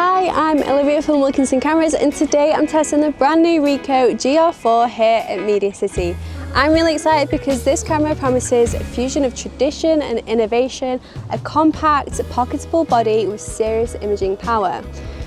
Hi, I'm Olivia from Wilkinson Cameras, and today I'm testing the brand new Ricoh GR IV here at MediaCity. I'm really excited because this camera promises a fusion of tradition and innovation, a compact, pocketable body with serious imaging power.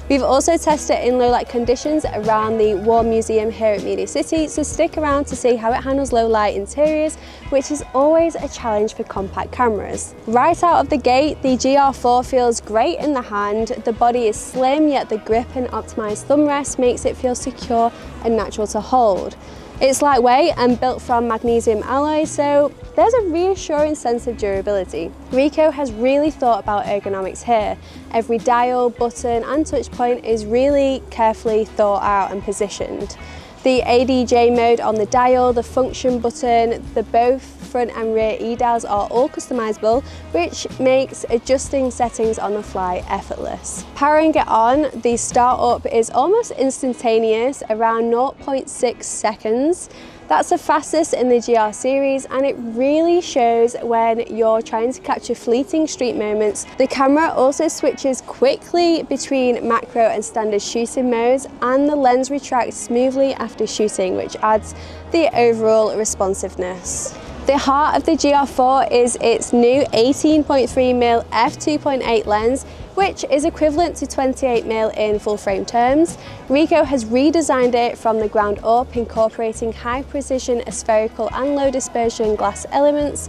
We've also tested it in low light conditions around the War Museum here at MediaCity, so stick around to see how it handles low light interiors, which is always a challenge for compact cameras. Right out of the gate, the GR4 feels great in the hand. The body is slim, yet the grip and optimised thumb rest makes it feel secure and natural to hold. It's lightweight and built from magnesium alloy, so there's a reassuring sense of durability. Ricoh has really thought about ergonomics here. Every dial, button and touch point is really carefully thought out and positioned. The ADJ mode on the dial, the function button, the both front and rear E-dials are all customizable, which makes adjusting settings on the fly effortless. Powering it on, the start up is almost instantaneous, around 0.6 seconds. That's the fastest in the GR series, and it really shows when you're trying to capture fleeting street moments. The camera also switches quickly between macro and standard shooting modes, and the lens retracts smoothly after shooting, which adds the overall responsiveness. The heart of the GR4 is its new 18.3mm f2.8 lens, which is equivalent to 28mm in full frame terms. Ricoh has redesigned it from the ground up, incorporating high precision spherical and low dispersion glass elements.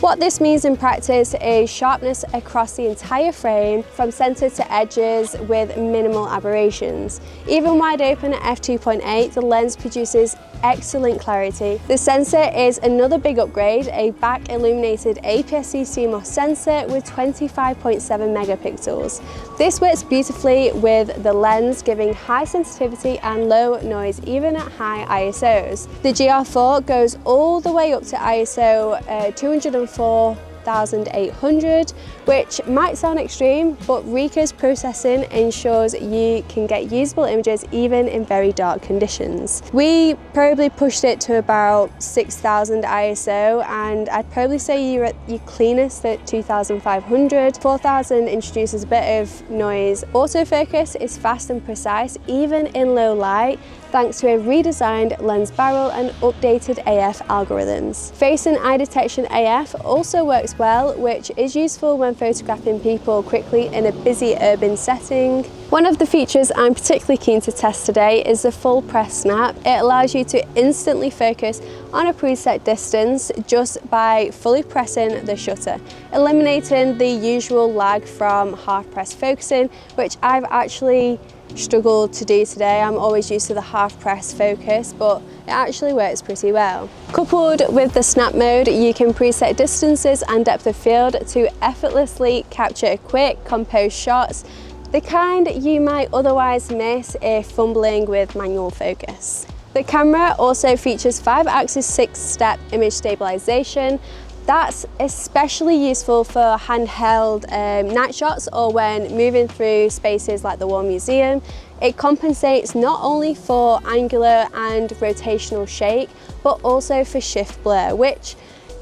What this means in practice is sharpness across the entire frame, from centre to edges with minimal aberrations. Even wide open at f2.8, the lens produces excellent clarity. The sensor is another big upgrade, a back-illuminated APS-C CMOS sensor with 25.7 megapixels. This works beautifully with the lens, giving high sensitivity and low noise even at high ISOs. The GR4 goes all the way up to ISO 204,800, which might sound extreme, but Ricoh's processing ensures you can get usable images even in very dark conditions. We probably pushed it to about 6,000 ISO, and I'd probably say you're at your cleanest at 2,500. 4,000 introduces a bit of noise. Autofocus is fast and precise, even in low light, thanks to a redesigned lens barrel and updated AF algorithms. Face and eye detection AF also works well, which is useful when photographing people quickly in a busy urban setting. One of the features I'm particularly keen to test today is the full press snap. It allows you to instantly focus on a preset distance just by fully pressing the shutter, eliminating the usual lag from half press focusing, which I've actually struggled to do today. I'm always used to the half press focus, but it actually works pretty well. Coupled with the snap mode, you can preset distances and depth of field to effortlessly capture quick, composed shots, the kind you might otherwise miss if fumbling with manual focus. The camera also features 5-axis 6-step image stabilization. That's especially useful for handheld night shots or when moving through spaces like the War Museum. It compensates not only for angular and rotational shake, but also for shift blur, which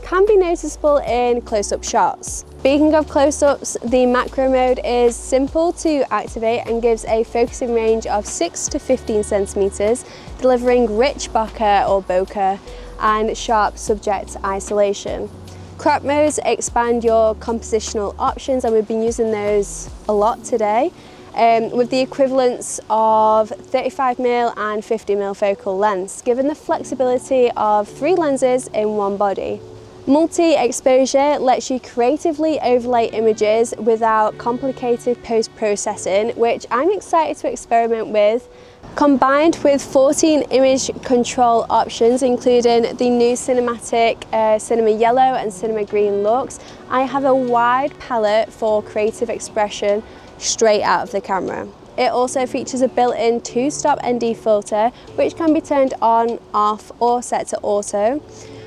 can be noticeable in close-up shots. Speaking of close-ups, the macro mode is simple to activate and gives a focusing range of 6 to 15 centimeters, delivering rich bokeh or bokeh and sharp subject isolation. Crop modes expand your compositional options, and we've been using those a lot today, with the equivalence of 35mm and 50mm focal lengths, given the flexibility of 3 lenses in one body. Multi-exposure lets you creatively overlay images without complicated post-processing, which I'm excited to experiment with. Combined with 14 image control options, including the new cinematic cinema yellow and cinema green looks, I have a wide palette for creative expression straight out of the camera. It also features a built-in 2-stop ND filter, which can be turned on, off, or set to auto.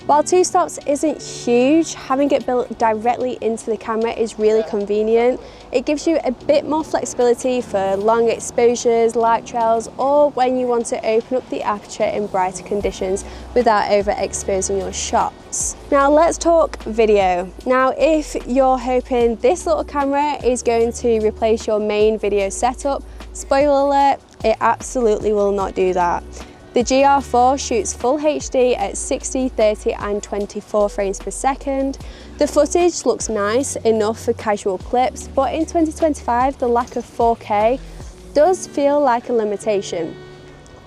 While 2 stops isn't huge, having it built directly into the camera is really convenient. It gives you a bit more flexibility for long exposures, light trails, or when you want to open up the aperture in brighter conditions without overexposing your shots. Now let's talk video. Now if you're hoping this little camera is going to replace your main video setup, Spoiler alert, it absolutely will not do that. The GR4 shoots full HD at 60, 30 and 24 frames per second. The footage looks nice enough for casual clips, but in 2025 the lack of 4K does feel like a limitation.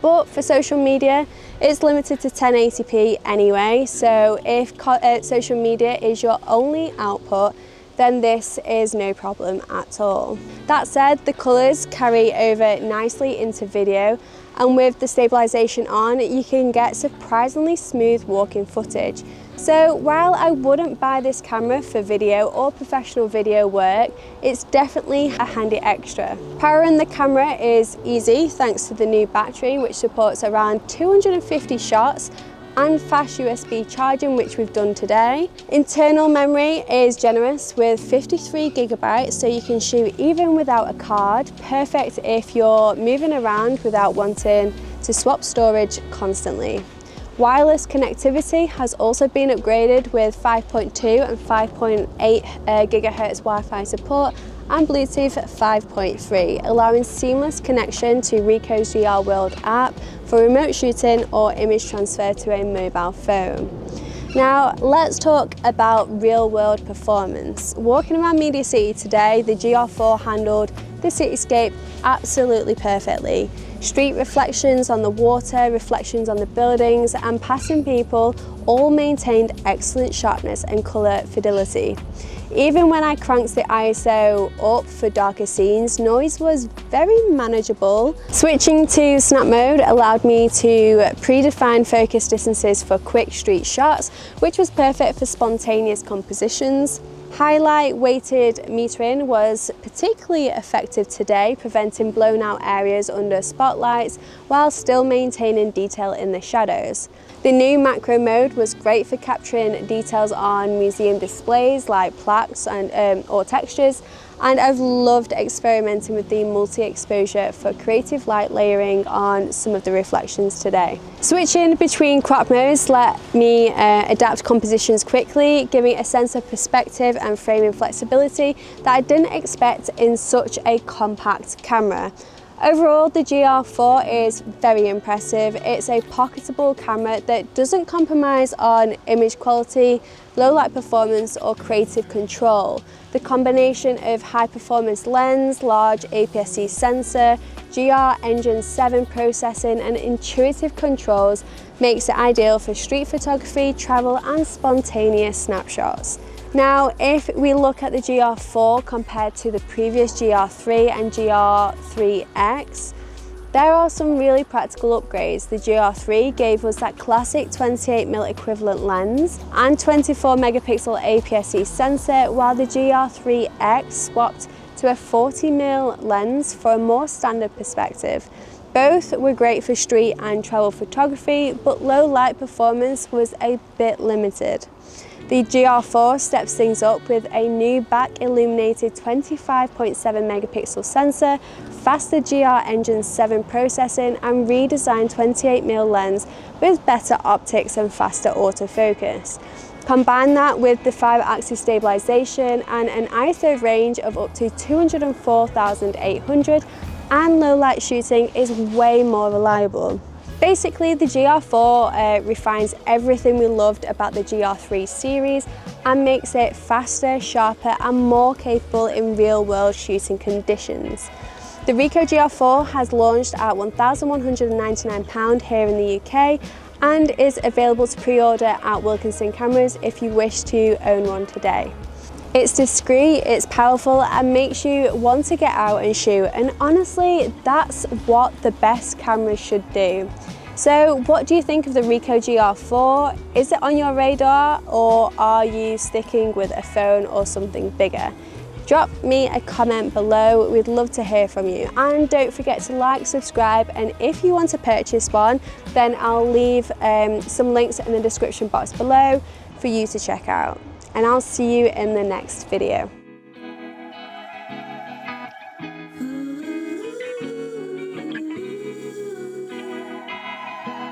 But for social media, it's limited to 1080p anyway, so if social media is your only output, then this is no problem at all. That said, the colours carry over nicely into video, and with the stabilisation on, you can get surprisingly smooth walking footage. So while I wouldn't buy this camera for video or professional video work, it's definitely a handy extra. Powering the camera is easy thanks to the new battery, which supports around 250 shots, and fast USB charging, which we've done today. Internal memory is generous with 53 gigabytes, so you can shoot even without a card. Perfect if you're moving around without wanting to swap storage constantly. Wireless connectivity has also been upgraded with 5.2 and 5.8 gigahertz Wi-Fi support and Bluetooth 5.3, allowing seamless connection to Ricoh's GR World app for remote shooting or image transfer to a mobile phone. Now let's talk about real-world performance. Walking around MediaCity today, the GR4 handled the cityscape absolutely perfectly. Street reflections on the water, reflections on the buildings and passing people all maintained excellent sharpness and colour fidelity. Even when I cranked the ISO up for darker scenes, noise was very manageable. Switching to snap mode allowed me to predefine focus distances for quick street shots, which was perfect for spontaneous compositions. Highlight weighted metering was particularly effective today, preventing blown out areas under spotlights while still maintaining detail in the shadows. The new macro mode was great for capturing details on museum displays like plaques and or textures, and I've loved experimenting with the multi-exposure for creative light layering on some of the reflections today. Switching between crop modes let me adapt compositions quickly, giving a sense of perspective and framing flexibility that I didn't expect in such a compact camera. Overall, the GR4 is very impressive. It's a pocketable camera that doesn't compromise on image quality, low light performance or creative control. The combination of high performance lens, large APS-C sensor, GR Engine 7 processing and intuitive controls makes it ideal for street photography, travel and spontaneous snapshots. Now, if we look at the GR4 compared to the previous GR3 and GR3X, there are some really practical upgrades. The GR3 gave us that classic 28mm equivalent lens and 24 megapixel APS-C sensor, while the GR3X swapped to a 40mm lens for a more standard perspective. Both were great for street and travel photography, but low light performance was a bit limited. The GR4 steps things up with a new back-illuminated 25.7 megapixel sensor, faster GR Engine 7 processing and redesigned 28mm lens with better optics and faster autofocus. Combine that with the 5-axis stabilization and an ISO range of up to 204,800, and low light shooting is way more reliable. Basically, the GR4 refines everything we loved about the GR3 series and makes it faster, sharper and more capable in real-world shooting conditions. The Ricoh GR4 has launched at £1,199 here in the UK and is available to pre-order at Wilkinson Cameras if you wish to own one today. It's discreet, it's powerful and makes you want to get out and shoot, and honestly that's what the best cameras should do. So what do you think of the Ricoh GR4? Is it on your radar or are you sticking with a phone or something bigger? Drop me a comment below, we'd love to hear from you. And don't forget to like, subscribe, and if you want to purchase one, then I'll leave some links in the description box below for you to check out. And I'll see you in the next video.